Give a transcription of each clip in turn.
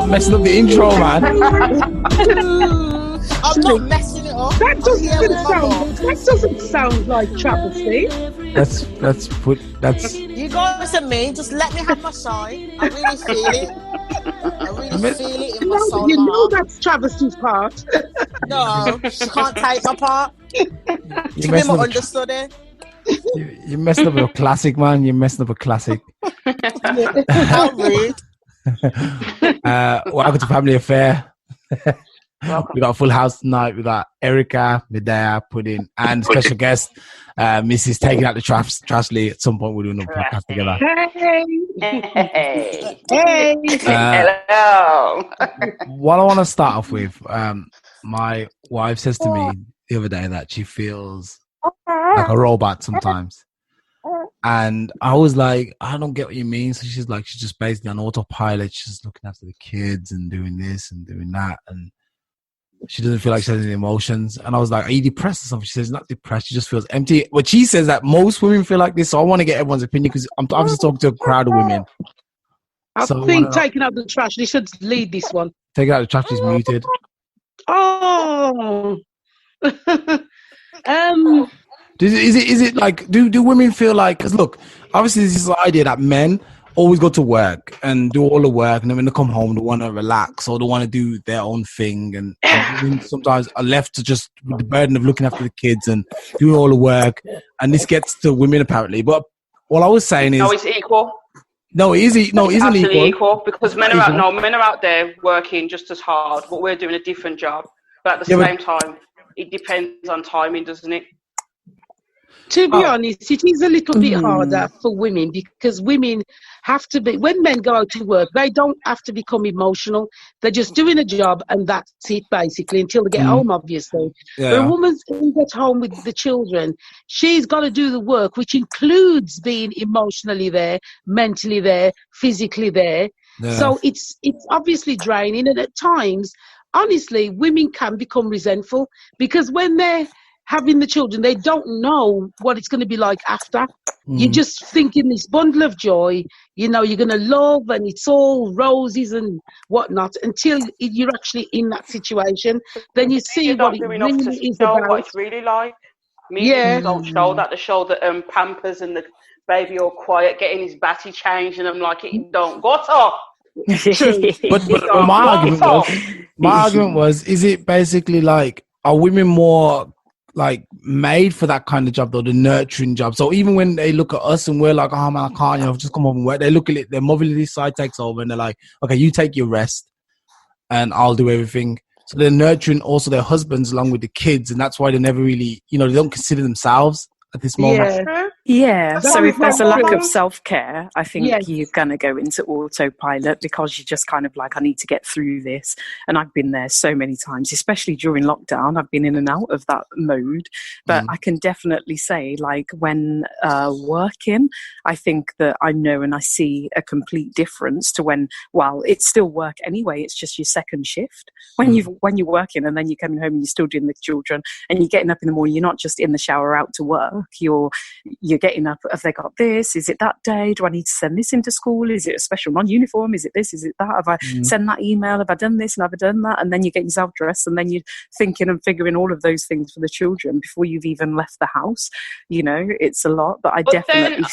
stop messing up the intro, man. I'm not messing it up. That doesn't sound like travesty. That's. You guys and me, just let me have my shine. I really feel it. I really feel it in my soul. You know that's travesty's part. No, she can't take my part. She be my understudy. You're messing up a classic, man. You're messing up a classic. How rude. Welcome to Family Affair. We got a full house tonight. We got Erica, Medea, Pudding, and special guest, Mrs. Taking Out the Trash, Trashly. At some point, we're doing a podcast together. Hey. Hello. What I want to start off with, my wife says to me the other day that she feels like a robot sometimes. And I was like, I don't get what you mean. So she's like, she's just basically on autopilot. She's just looking after the kids and doing this and doing that. And she doesn't feel like she has any emotions. And I was like, are you depressed or something? She says, not depressed. She just feels empty. But she says that most women feel like this. So I want to get everyone's opinion because I'm just talking to a crowd of women. I think Taking Out the Trash, they should lead this one. Taking Out the Trash is muted. Oh. Is it like, do women feel like, because look, obviously this is the idea that men always go to work and do all the work, and then when they come home they want to relax or they want to do their own thing, and women sometimes are left to just with the burden of looking after the kids and doing all the work, and this gets to women apparently. But what I was saying is, no, it's equal. No, it isn't equal because men are out there working just as hard, but we're doing a different job. But at the same time, it depends on timing, doesn't it? To be honest, it is a little bit harder for women because women have to be, when men go out to work, they don't have to become emotional. They're just doing a job and that's it basically until they get home, obviously. Yeah. But a woman who gets home with the children, she's got to do the work, which includes being emotionally there, mentally there, physically there. Yeah. So it's obviously draining. And at times, honestly, women can become resentful because when they're having the children, they don't know what it's going to be like after. You're just thinking this bundle of joy, you know, you're going to love and it's all roses and whatnot until you're actually in that situation. Then you see what it really is about. What it's really like. Media don't show that. They show the Pampers and the baby all quiet, getting his batty changed, and I'm like, it don't go off. but my argument was, is it basically like, are women more like made for that kind of job though, the nurturing job? So even when they look at us and we're like, oh man, I can't, you know, just come home and work, they look at it, their motherly side takes over and they're like, okay, you take your rest and I'll do everything. So they're nurturing also their husbands along with the kids, and that's why they never really, you know, they don't consider themselves at this moment. Yeah. So if there's a lack of self-care, I think you're going to go into autopilot because you're just kind of like, I need to get through this. And I've been there so many times, especially during lockdown. I've been in and out of that mode. But I can definitely say, like, when working, I think that I know and I see a complete difference to when, well, it's still work anyway. It's just your second shift. When you're working and then you're coming home and you're still doing the children and you're getting up in the morning, you're not just in the shower out to work. You're getting up. Have they got this? Is it that day? Do I need to send this into school? Is it a special non-uniform? Is it this? Is it that? Have I sent that email? Have I done this and have I done that? And then you get yourself dressed and then you're thinking and figuring all of those things for the children before you've even left the house. You know, it's a lot, but I definitely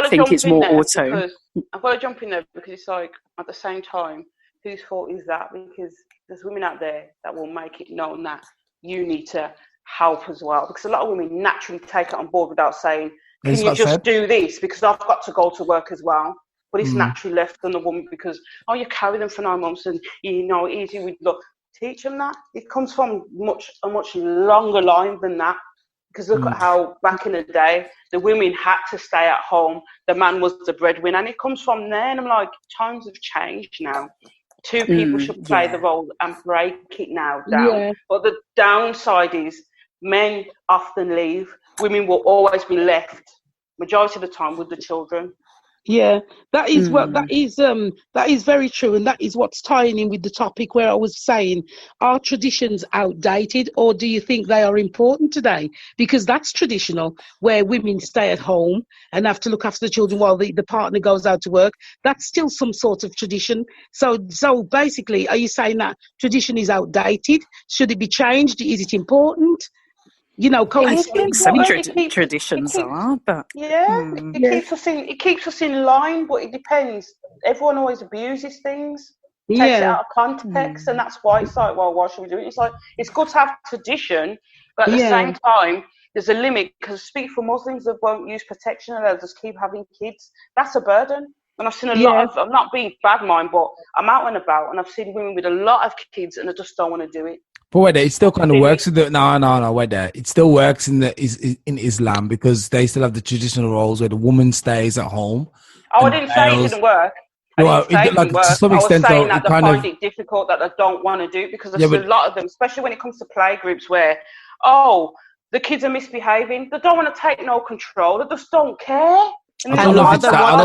think it's more auto. I've got to jump in there because it's like, at the same time, whose fault is that? Because there's women out there that will make it known that you need to help as well, because a lot of women naturally take it on board without saying, can you just do this because I've got to go to work as well. But it's naturally left on the woman because, you carry them for 9 months and, you know, easy with look. Teach them that. It comes from a much longer line than that. Because look at how back in the day, the women had to stay at home. The man was the breadwinner. And it comes from there. And I'm like, times have changed now. Two people should play the role and break it now down. Yeah. But the downside is men often leave. Women will always be left, majority of the time, with the children. Yeah, that is that is very true, and that is what's tying in with the topic where I was saying, are traditions outdated, or do you think they are important today? Because that's traditional, where women stay at home and have to look after the children while the partner goes out to work. That's still some sort of tradition. So basically, are you saying that tradition is outdated? Should it be changed? Is it important? You know, I think some traditions are, but it keeps us in line, but it depends. Everyone always abuses things, takes it out of context, and that's why it's like, well, why should we do it? It's like, it's good to have tradition, but at the same time, there's a limit, because speak for Muslims that won't use protection and they'll just keep having kids. That's a burden. And I've seen a lot of, I'm not being bad mind, but I'm out and about and I've seen women with a lot of kids and they just don't want to do it. But wait there, it still kind of works with the wait there. It still works in Islam, because they still have the traditional roles where the woman stays at home. Oh, I didn't say it didn't work. To some extent, I was saying that they find it difficult, that they don't want to do it, because there's a lot of them, especially when it comes to play groups, where the kids are misbehaving. They don't want to take no control. They just don't care. I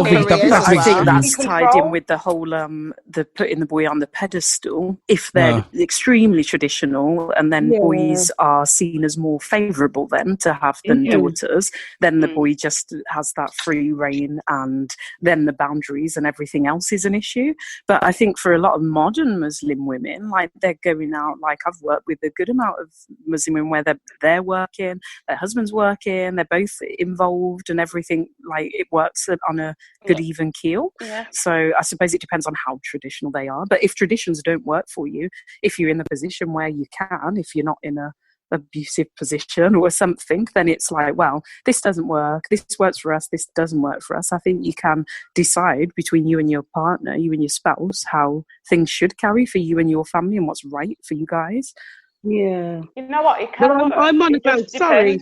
think that's tied in with the whole the putting the boy on the pedestal. If they're extremely traditional, and then boys are seen as more favourable then to have than daughters, then the boy just has that free reign, and then the boundaries and everything else is an issue. But I think for a lot of modern Muslim women, like, they're going out, like, I've worked with a good amount of Muslim women where they're working, their husband's working, they're both involved and everything, like, it works on a good even keel. So I suppose it depends on how traditional they are. But if traditions don't work for you, if you're in the position where you can, if you're not in a abusive position or something, then it's like, well, this doesn't work, this works for us, this doesn't work for us. I think you can decide between you and your partner, you and your spouse, how things should carry for you and your family and what's right for you guys. Yeah. You know what? It can I'm on about, sorry,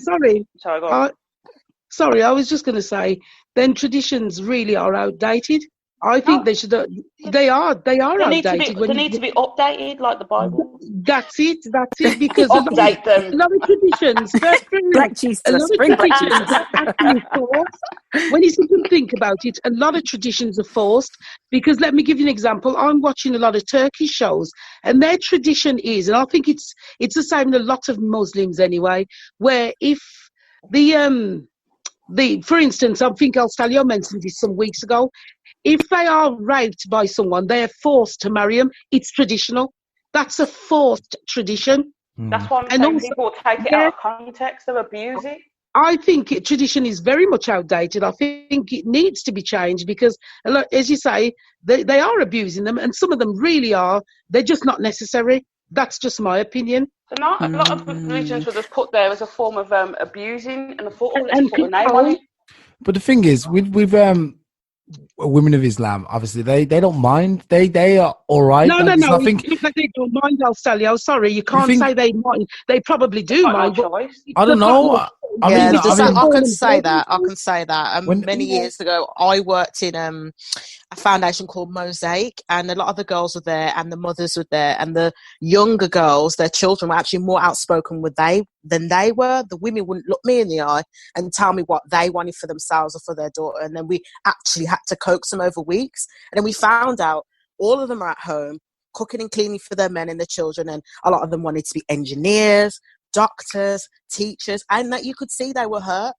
go on. Sorry, I was just going to say, then traditions really are outdated. I think they should. They are outdated. They need to be updated, like the Bible. That's it. Because update them. A lot of traditions. Black Jesus. A lot of traditions are actually forced. When you sit and think about it, a lot of traditions are forced. Because let me give you an example. I'm watching a lot of Turkish shows, and their tradition is, and I think it's the same in a lot of Muslims anyway, where if for instance, I think Elstalio mentioned this some weeks ago. If they are raped by someone, they are forced to marry them. It's traditional. That's a forced tradition. That's why I'm saying people take it out of context. They abuse it. I think tradition is very much outdated. I think it needs to be changed because, as you say, they are abusing them, and some of them really are. They're just not necessary. That's just my opinion. A lot of religions were just put there as a form of abusing, and I thought, let's put a name on it. But the thing is, with women of Islam, obviously they don't mind. They are all right. No. They don't mind. Elstalio, sorry, you can't say they mind. They probably do mind. I don't know. I can say that. Many years ago, I worked in a foundation called Mosaic, and a lot of the girls were there, and the mothers were there, and the younger girls, their children, were actually more outspoken than they were. The women wouldn't look me in the eye and tell me what they wanted for themselves or for their daughter, and then we actually had to coax them over weeks, and then we found out all of them are at home cooking and cleaning for their men and their children, and a lot of them wanted to be engineers, doctors, teachers, and that you could see they were hurt,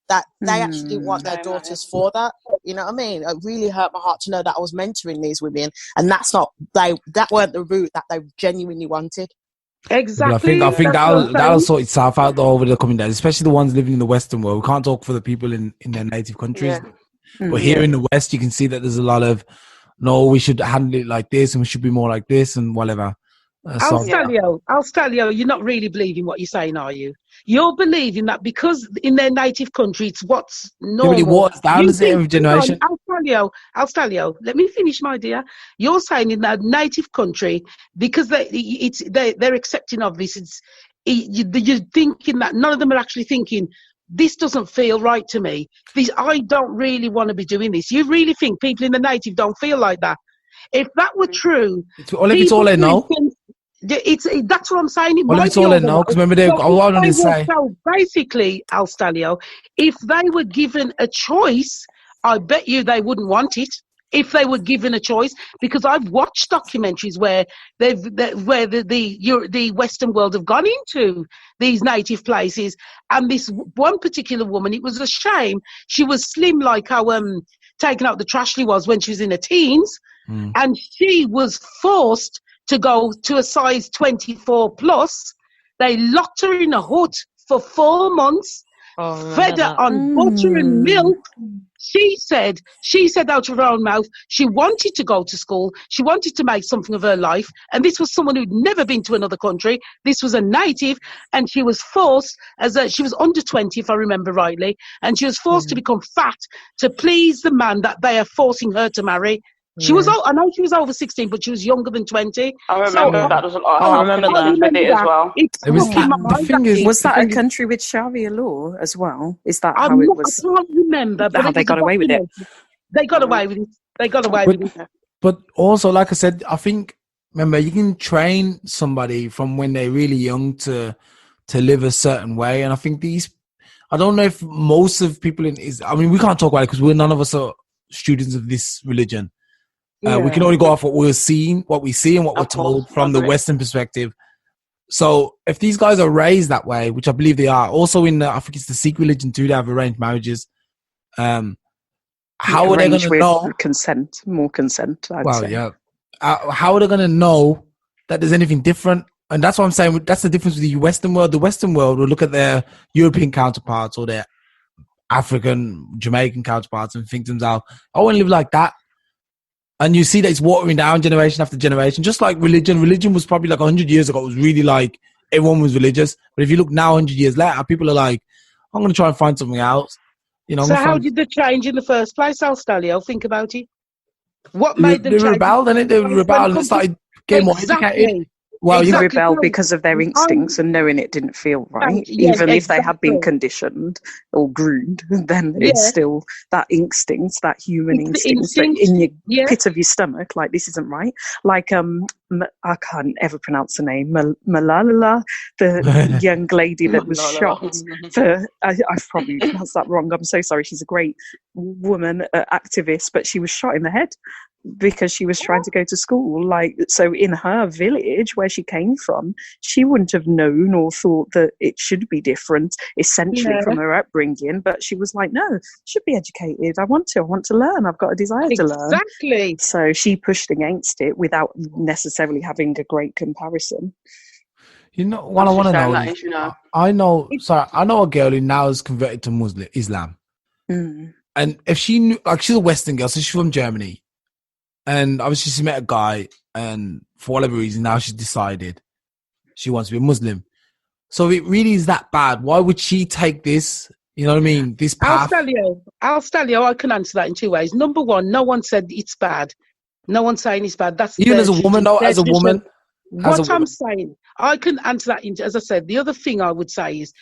that they actually want their daughters for that. You know what I mean? It really hurt my heart to know that I was mentoring these women, and that weren't the route that they genuinely wanted. Exactly. I think that'll sort itself out though over the coming days, especially the ones living in the Western world. We can't talk for the people in their native countries, but here in the West, you can see that there's a lot of, no, we should handle it like this, and we should be more like this, and whatever. Elstalio, you're not really believing what you're saying, are you? You're believing that because in their native country it's what's normal. Yeah, but it was down every generation. Elstalio, let me finish, my dear. You're saying in that native country, because they're accepting of this, you're thinking that none of them are actually thinking, this doesn't feel right to me. I don't really want to be doing this. You really think people in the native don't feel like that? If that were true, it's all they know. That's what I'm saying. It's all they know, because remember I wanted to say. So basically, Elstalio, if they were given a choice I bet you they wouldn't want it if they were given a choice. Because I've watched documentaries where the Western world have gone into these native places, and this one particular woman, it was a shame. She was slim, like how taken out the trashly was when she was in her teens, and she was forced to go to a size 24 plus. They locked her in a hut for 4 months, fed her on butter and milk. She said out of her own mouth, she wanted to go to school. She wanted to make something of her life. And this was someone who'd never been to another country. This was a native. And she was forced, she was under 20, if I remember rightly. And she was forced to become fat to please the man that they are forcing her to marry. She was, I know she was over 16, but she was younger than 20. I remember that. Was a lot I remember that. As well. It was the thing is, was that a country with Sharia law as well? Is that how it was? I can't remember. But how they got away with it. They got away with it. They got away with it. But also, like I said, I think, remember, you can train somebody from when they're really young to live a certain way. And I think I don't know if most of people I mean, we can't talk about it because none of us are students of this religion. We can only go off what we see and what we're told from the Western perspective. So if these guys are raised that way, which I believe they are, also I think it's the Sikh religion too, they have arranged marriages. How are they going to know? More consent, I'd say. Yeah. How are they going to know that there's anything different? And that's what I'm saying. That's the difference with the Western world. The Western world will look at their European counterparts or their African, Jamaican counterparts and think to themselves, I want to live like that. And you see that it's watering down generation after generation, just like religion. Religion was probably like 100 years ago. It was really like everyone was religious. But if you look now, 100 years later, people are like, I'm going to try and find something else. So how did the change in the first place, Alstalio? Think about it. What made them change? They rebelled, didn't they? They rebelled and started getting more educated. Well, you rebel because of their instincts and knowing it didn't feel right. Even if they have been conditioned or groomed, then it's still that instinct, that human instinct in your pit of your stomach, like this isn't right. Like I can't ever pronounce the name, Malala, the young lady that was shot for, I've probably pronounced that wrong, I'm so sorry, she's a great woman, activist, but she was shot in the head because she was trying to go to school. Like, so in her village where she came from, she wouldn't have known or thought that it should be different essentially from her upbringing, but she was like, no, should be educated, I want to learn, I've got a desire to learn. Exactly. So she pushed against it without necessarily having a great comparison. You know what I want to know is, I know a girl who now is converted to Islam. And if she knew, like, she's a Western girl, so she's from Germany. And obviously she met a guy, and for whatever reason, now she's decided she wants to be a Muslim. So if it really is that bad, why would she take this, you know what I mean, this path? Alstalio, I can answer that in two ways. Number one, no one said it's bad. No one's saying it's bad. That's even as a woman, though, as a woman. I'm saying, I can answer that. As I said, the other thing I would say is,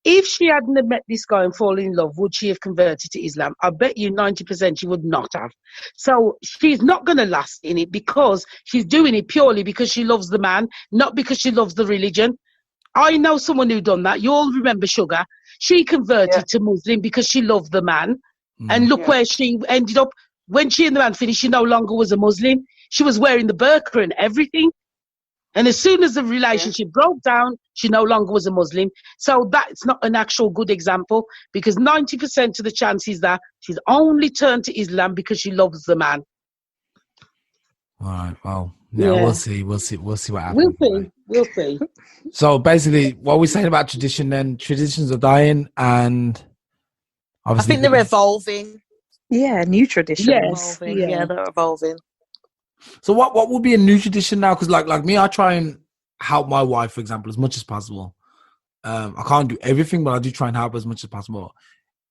if she hadn't have met this guy and fallen in love, would she have converted to Islam? I bet you 90% she would not have. So she's not going to last in it because she's doing it purely because she loves the man, not because she loves the religion. I know someone who done that. You all remember Sugar. She converted to Muslim because she loved the man. And look where she ended up. When she and the man finished, she no longer was a Muslim. She was wearing the burqa and everything. And as soon as the relationship broke down, she no longer was a Muslim. So that's not an actual good example, because 90% of the chances that she's only turned to Islam because she loves the man. All right. Well, we'll see. We'll see what happens. We'll see. So basically, what we're saying about tradition, then traditions are dying, and obviously I think they're evolving. Yeah, new traditions. Yeah, they're evolving. So what would be a new tradition now? Because like me, I try and help my wife, for example, as much as possible. I can't do everything, but I do try and help as much as possible.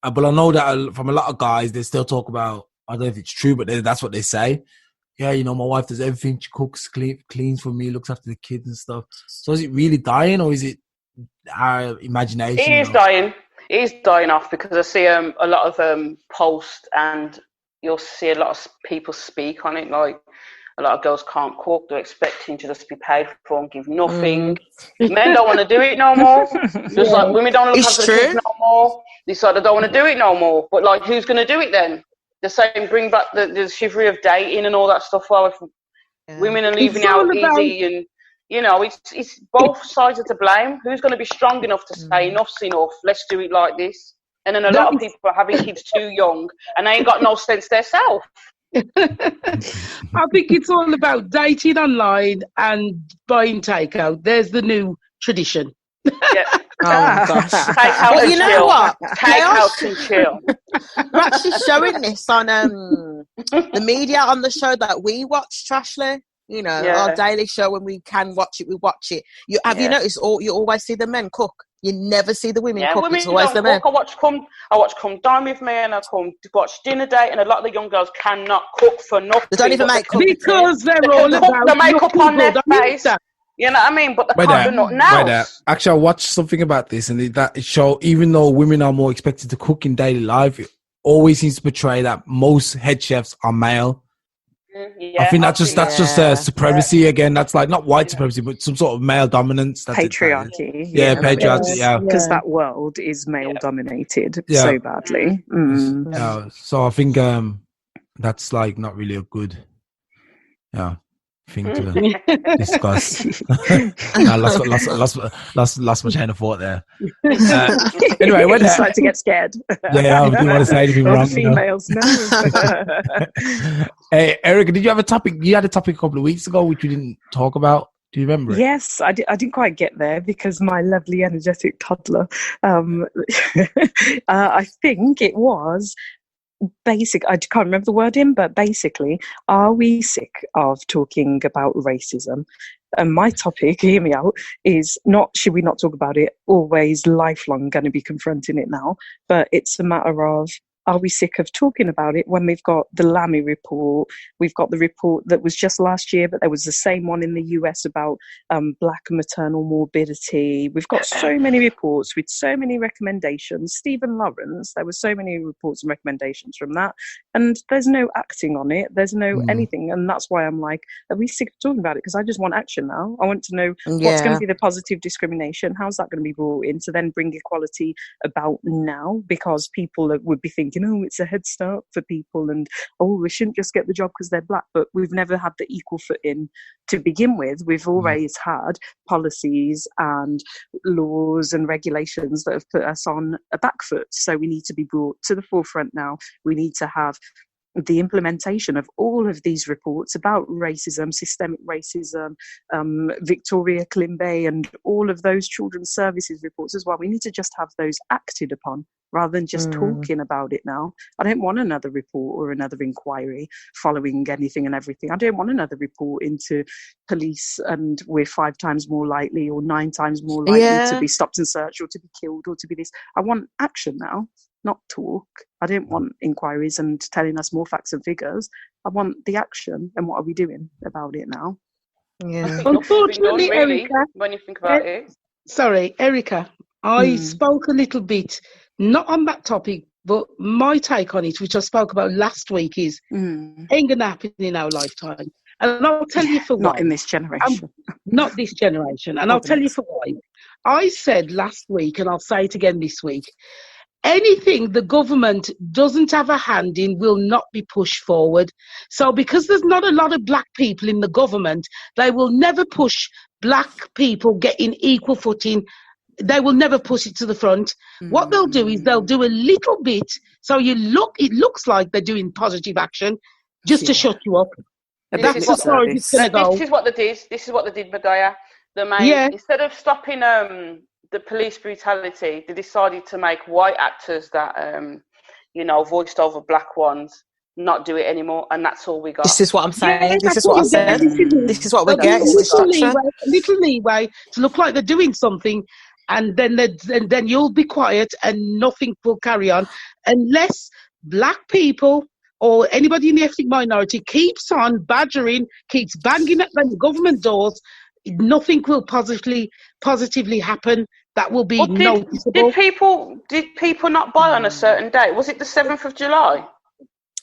But I know that from a lot of guys, they still talk about, I don't know if it's true, but that's what they say. Yeah, you know, my wife does everything. She cooks, cleans for me, looks after the kids and stuff. So is it really dying, or is it our imagination? It is dying. It is dying off, because I see a lot of posts, and you'll see a lot of people speak on it. Like, A lot of girls can't cook. They're expecting to just be paid for and give nothing. Men don't want to do it no more. Just like women don't look after the kids no more. They sort of don't want to do it no more. But like, who's going to do it then? They're saying bring back the chivalry of dating and all that stuff. Well, if women are leaving out easy, and you know, it's both sides are to blame. Who's going to be strong enough to say enough's enough? Let's do it like this. And then a lot of people are having kids too young, and they ain't got no sense themselves. I think it's all about dating online and buying takeout. There's the new tradition. Yeah. Oh gosh. Takeout and you know chill. what? Takeout and chill. We're actually showing this on the media on the show that we watch, Trashly. You know, our daily show. When we can watch it, we watch it. Have you noticed? You always see the men cook. You never see the women cook. Women it's always the men. I watch Come Dine With Me, and I come watch Dinner Date, and a lot of the young girls cannot cook for nothing. They don't even make cooking because they're all about the makeup on their face. You know what I mean? But they can't do nothing else. Actually, I watched something about this, and it show even though women are more expected to cook in daily life, it always seems to portray that most head chefs are male. I think that's just supremacy again. That's like not white supremacy, but some sort of male dominance. That's patriarchy. Patriarchy. Because that world is male dominated so badly. So I think that's like not really a good thing to discuss. Lost my chain of thought there. Anyway, when it's like to get scared. I didn't want to say anything wrong. Females, no. Hey, Erica, did you have a topic? You had a topic a couple of weeks ago which we didn't talk about. Do you remember it? Yes, I didn't quite get there because my lovely, energetic toddler. I think it was. I can't remember the word but basically, are we sick of talking about racism? And my topic, hear me out, is not should we not talk about it, always lifelong going to be confronting it now, but it's a matter of, are we sick of talking about it when we've got the Lamy report, we've got the report that was just last year, but there was the same one in the US about black maternal morbidity. We've got so many reports with so many recommendations. Stephen Lawrence, there were so many reports and recommendations from that, and there's no acting on it. There's no anything, and that's why I'm like, are we sick of talking about it? Because I just want action now. I want to know what's going to be the positive discrimination. How's that going to be brought in to then bring equality about now? Because people would be thinking, oh, it's a head start for people, and we shouldn't just get the job because they're black. But we've never had the equal footing to begin with. We've always had policies and laws and regulations that have put us on a back foot. So we need to be brought to the forefront now. We need to have the implementation of all of these reports about racism, systemic racism, Victoria Klimbe, and all of those children's services reports as well. We need to just have those acted upon rather than just talking about it now. I don't want another report or another inquiry following anything and everything. I don't want another report into police and we're 5 times more likely or 9 times more likely to be stopped and searched or to be killed or to be this. I want action now, not talk. I don't want inquiries and telling us more facts and figures. I want the action, and what are we doing about it now? Yeah. Unfortunately, really, Erica, when you think about it. Sorry, Erica, I spoke a little bit, not on that topic, but my take on it, which I spoke about last week, is ain't going to happen in our lifetime. And I'll tell you for why. Not in this generation. Not this generation. And I'll tell you for why. I said last week, and I'll say it again this week, anything the government doesn't have a hand in will not be pushed forward. So because there's not a lot of black people in the government, they will never push black people getting equal footing. They will never push it to the front. What they'll do is they'll do a little bit, so it looks like they're doing positive action just to shut you up. This is what they did. This is what they did, Magaya. Instead of stopping the police brutality, they decided to make white actors that voiced over black ones not do it anymore, and that's all we got. This is what I'm saying. This is what I said. This is what we get. A little leeway to look like they're doing something, and then you'll be quiet and nothing will carry on unless black people or anybody in the ethnic minority keeps on badgering, keeps banging at the government doors. Nothing will positively happen that will be noticeable. Did people not buy on a certain date? Was it the 7th of July?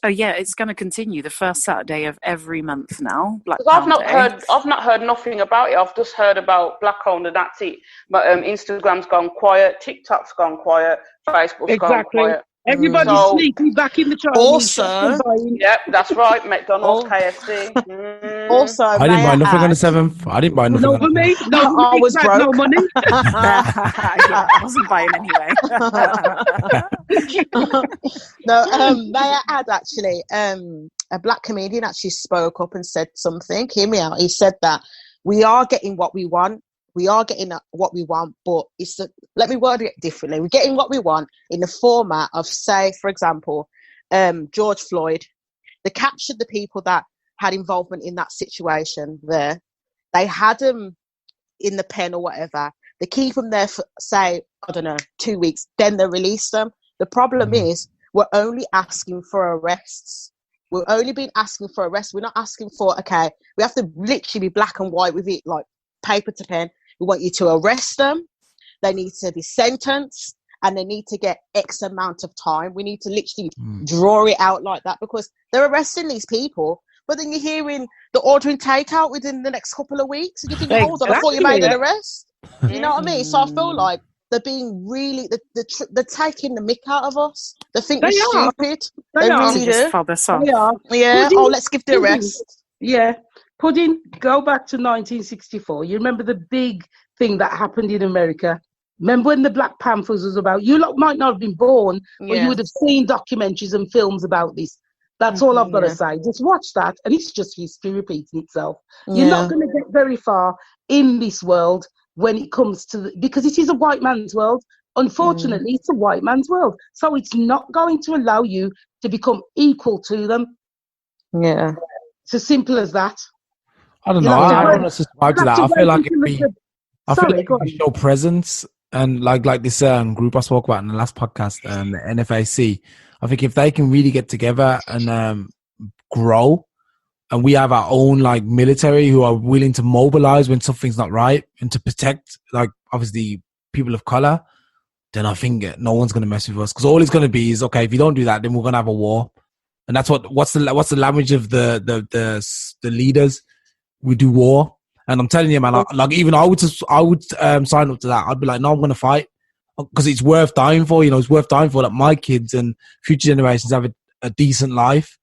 Oh yeah, it's going to continue the first Saturday of every month now. I've not heard nothing about it. I've just heard about black-owned and that's it. But Instagram's gone quiet, TikTok's gone quiet, Facebook's gone quiet. Everybody's sneaking back in the Chinese shop and buying. Yep, that's right. McDonald's, KFC. Also, I didn't buy nothing on the 7th. I didn't buy nothing. No, for me. No, I was broke. No money. I wasn't buying anyway. No, may I add actually, a black comedian actually spoke up and said something. Hear me out. He said that we are getting what we want. We are getting what we want, but let me word it differently. We're getting what we want in the format of, say, for example, George Floyd. They captured the people that had involvement in that situation there. They had them in the pen or whatever. They keep them there for, say, I don't know, 2 weeks. Then they release them. The problem is we're only asking for arrests. We've only been asking for arrests. We're not asking for, okay, we have to literally be black and white with it, like paper to pen. We want you to arrest them. They need to be sentenced and they need to get X amount of time. We need to literally draw it out like that because they're arresting these people. But then you're hearing the ordering takeout within the next couple of weeks. And you think, hold on, I thought you made an arrest. You know what I mean? So I feel like they're being really, they're taking the mick out of us. They think we're stupid. They really do. They are. Yeah. Let's give the arrest. Yeah. Go back to 1964. You remember the big thing that happened in America? Remember when the Black Panthers was about? You lot might not have been born, but you would have seen documentaries and films about this. That's all I've got to say. Just watch that, and it's just history repeating itself. You're not going to get very far in this world when it comes to because it is a white man's world. Unfortunately, it's a white man's world, so it's not going to allow you to become equal to them. Yeah, it's as simple as that. I don't know. I don't know. Subscribe to that. I feel like if we show presence and like this group I spoke about in the last podcast, the NFAC. I think if they can really get together and grow, and we have our own like military who are willing to mobilize when something's not right and to protect, like obviously people of color, then I think no one's gonna mess with us because all it's gonna be is okay. If you don't do that, then we're gonna have a war, and that's what's the language of the leaders. We do war, and I'm telling you, man. Like even I would sign up to that. I'd be like, no, I'm gonna fight because it's worth dying for. You know, it's worth dying for that my kids and future generations have a decent life.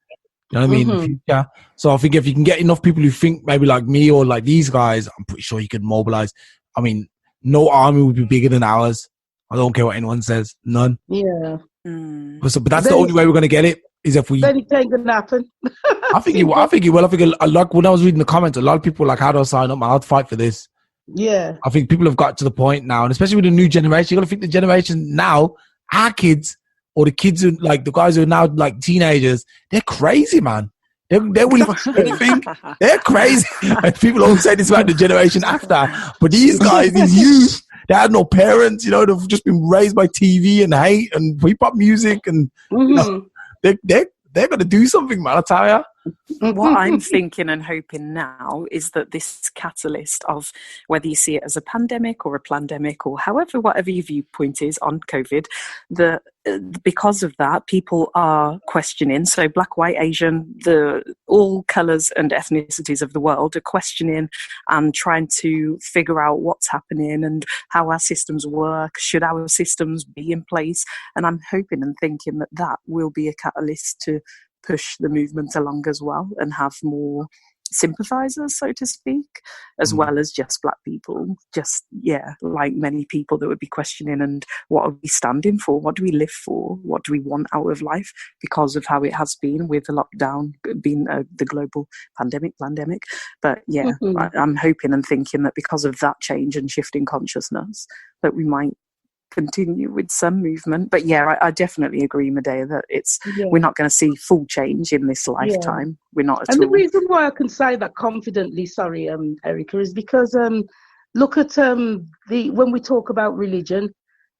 You know what I mean? In the future. So I think if you can get enough people who think maybe like me or like these guys, I'm pretty sure you can mobilize. I mean, no army would be bigger than ours. I don't care what anyone says. None. Yeah. But that's the only way we're gonna get it. Is if we. Then it ain't gonna happen. I think it will. I think like when I was reading the comments, a lot of people were like, how do I sign up? I'd fight for this. Yeah. I think people have got to the point now, and especially with the new generation, you got to think the generation now, our kids or the kids who like the guys who are now like teenagers, they're crazy, man. They're willing to do anything. They're crazy. And people always say this about the generation after, but these guys, these youth, they had no parents. You know, they've just been raised by TV and hate and hip hop music, and you know, they're going to do something, man, I tell you. What I'm thinking and hoping now is that this catalyst of whether you see it as a pandemic or a plandemic or whatever your viewpoint is on COVID, because of that, people are questioning. So black, white, Asian, all colours and ethnicities of the world are questioning and trying to figure out what's happening and how our systems work. Should our systems be in place? And I'm hoping and thinking that will be a catalyst to push the movement along as well and have more sympathizers, so to speak, as well as just black people, like many people that would be questioning and what are we standing for, what do we live for, what do we want out of life because of how it has been with the lockdown being the global pandemic. But I'm hoping and thinking that because of that change and shift in consciousness that we might continue with some movement. But I definitely agree, Medea, that we're not going to see full change in this lifetime. We're not at all. And the reason why I can say that confidently, sorry, Erica, is because look at when we talk about religion,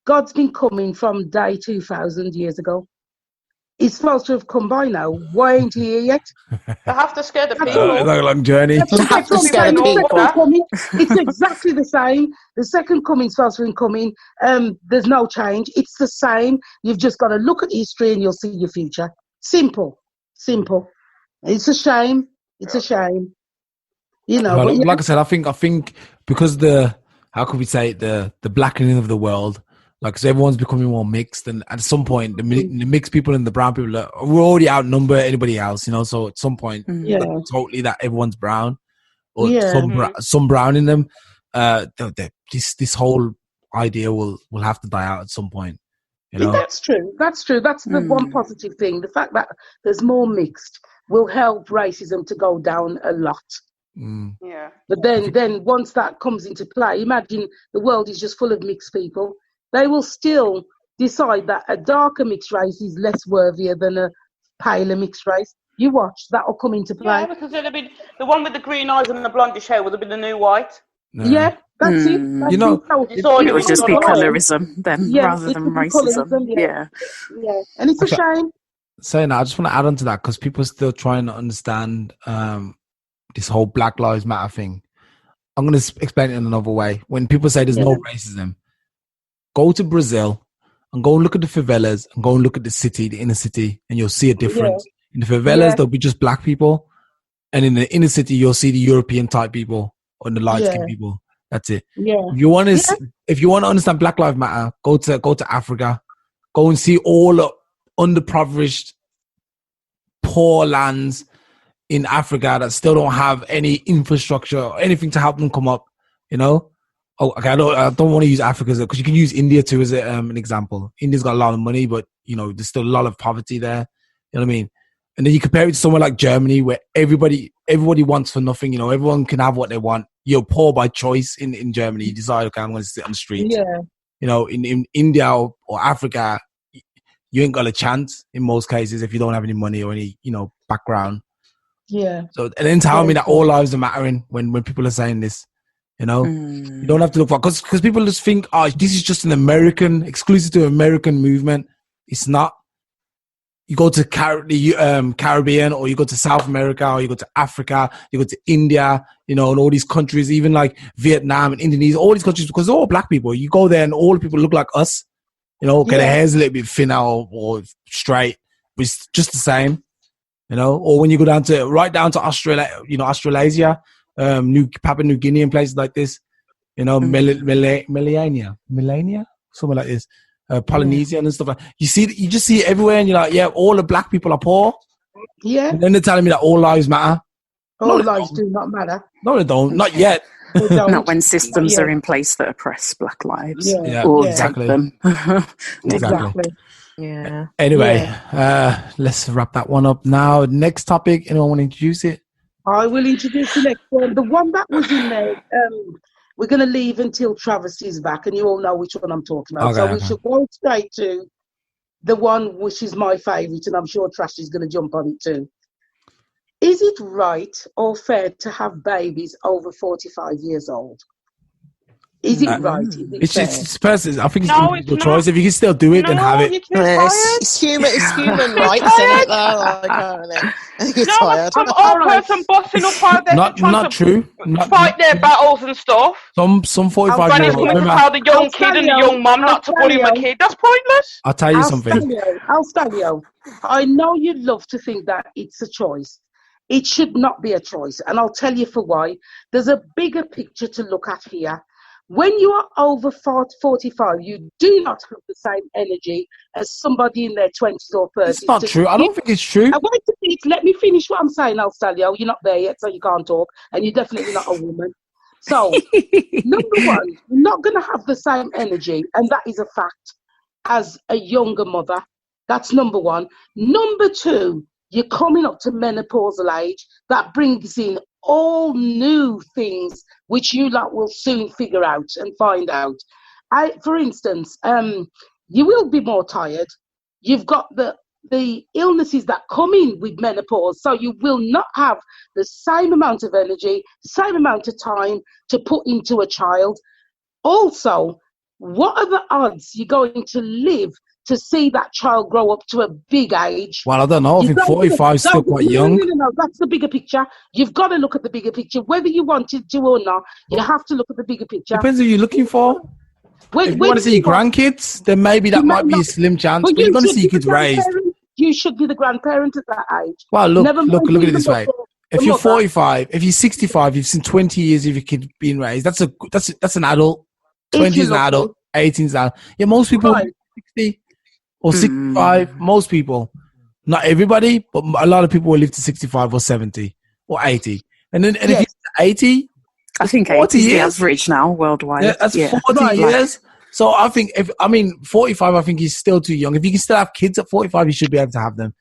God's been coming from day 2000 years ago. He's supposed to have come by now. Why ain't he here yet? They have to scare the people. It's like a long journey. Have to scare the people. It's exactly the same. The second coming's supposed to be coming. There's no change. It's the same. You've just got to look at history and you'll see your future. Simple. Simple. It's a shame. It's a shame. You know, well, but like I said, I think because how could we say it, the blackening of the world, like, so everyone's becoming more mixed, and at some point the mixed people and the brown people we're already outnumber anybody else, you know. So at some point, totally that everyone's brown or some brown in them. This whole idea will have to die out at some point. You know? That's true. That's true. That's the one positive thing. The fact that there's more mixed will help racism to go down a lot. Yeah. But then once that comes into play, imagine the world is just full of mixed people. They will still decide that a darker mixed race is less worthier than a paler mixed race. You watch, that will come into play. Yeah, because it'll be the one with the green eyes and the blondish hair would have been the new white. Yeah, that's it. That's you know, it would just be colorism then, rather than racism. Yeah. And it's a shame. Saying that, I just want to add on to that because people are still trying to understand this whole Black Lives Matter thing. I'm going to explain it in another way. When people say there's no racism, go to Brazil and go and look at the favelas and go and look at the city, the inner city, and you'll see a difference. In the favelas, there'll be just black people, and in the inner city, you'll see the European type people or the light skinned people. That's it. Yeah. If you want to understand Black Lives Matter, go to Africa, go and see all the underprivileged, poor lands in Africa that still don't have any infrastructure or anything to help them come up. You know. Oh, okay. I don't want to use Africa because you can use India too as an example. India's got a lot of money, but you know there's still a lot of poverty there. You know what I mean? And then you compare it to somewhere like Germany, where everybody wants for nothing. You know, everyone can have what they want. You're poor by choice in Germany. You decide, okay, I'm going to sit on the street. Yeah. You know, in India or Africa, you ain't got a chance in most cases if you don't have any money or any background. Yeah. So and then tell me that all lives are mattering when people are saying this. You know, you don't have to look for because people just think, oh, this is just an exclusive to American movement. It's not. You go to the Caribbean, or you go to South America, or you go to Africa, you go to India, you know, and all these countries, even like Vietnam and Indonesia, all these countries, because they're all black people. You go there and all the people look like us, you know, their hair's a little bit thinner or straight, but it's just the same, you know. Or when you go down to Australia, you know, Australasia, Papua New Guinea and places like this, you know, Melania, somewhere like this. Polynesian and stuff like that. You just see it everywhere, and you're like, yeah, all the black people are poor. Yeah. And then they're telling me that all lives matter. All lives do not matter. No, they don't. Not yet. Not when systems are in place that oppress black lives. Or exactly. Them. Exactly. Yeah. Anyway, let's wrap that one up now. Next topic. Anyone want to introduce it? I will introduce the next one. The one that was in there. We're going to leave until Travis is back, and you all know which one I'm talking about. We should go straight to the one which is my favourite, and I'm sure Trash is going to jump on it too. Is it right or fair to have babies over 45 years old? Is it right? Is it it's personal. I think it's your choice. If you can still do it, then have it. It's human rights, isn't it? Some old person bossing up out there not true. Fight their battles and stuff. Some 45-year-old coming to tell the young kid and the young mum not to bully my kid. That's pointless. I'll tell you something. I'll tell you. I know you'd love to think that it's a choice. It should not be a choice, and I'll tell you for why. There's a bigger picture to look at here. When you are over 45, you do not have the same energy as somebody in their 20s or 30s. It's not true. I don't think it's true. Let me finish what I'm saying, Alstalio. You're not there yet, so you can't talk. And you're definitely not a woman. So, number one, you're not going to have the same energy, and that is a fact, as a younger mother. That's number one. Number two, you're coming up to menopausal age. That brings in all new things which you lot will soon figure out and find out. For instance, you will be more tired. You've got the illnesses that come in with menopause, so you will not have the same amount of energy, same amount of time to put into a child. Also, what are the odds you're going to live to see that child grow up to a big age? Well, I don't know. I think 45 is still quite young. No, that's the bigger picture. You've got to look at the bigger picture. Whether you wanted to or not, you have to look at the bigger picture. Depends who you're looking for. If you want to see your grandkids, then maybe that might be a slim chance. But you want to see your kids raised. you should be the grandparent at that age. Well, look at it this way. If you're 45, if you're 65, you've seen 20 years of your kid being raised. That's an adult. 20 is an adult. 18 is an adult. Yeah, most people 60 or 65. Most people, not everybody, but a lot of people will live to 65 or 70 or 80. And if you're 80, I think 80 is the average now worldwide. Yeah, that's 40 years. So I think 45, I think he's still too young. If you can still have kids at 45, you should be able to have them.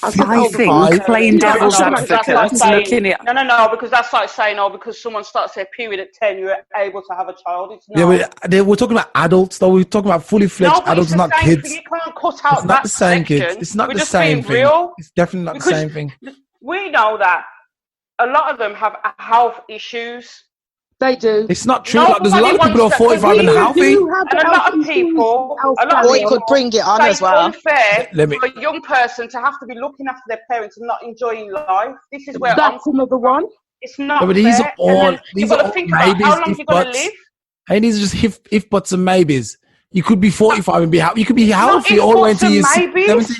I think playing devil's advocate, looking at... No, because that's like saying, because someone starts their period at 10, you're able to have a child. It's not. Yeah, we're talking about adults, though. We're talking about fully fledged adults, not kids. You can't cut out it's not the same, kids. It's not the same thing. Real. It's definitely not the same thing. We know that a lot of them have health issues. They do. It's not true. There's a lot of people who are 45 and healthy. And a lot of people could bring it on as well. It's unfair for a young person to have to be looking after their parents and not enjoying life. This is where that's another one. It's not but these are all maybes, how long you're going to live. And these are just if buts and maybes. You could be 45 and be happy. You could be healthy all the way until you're 70.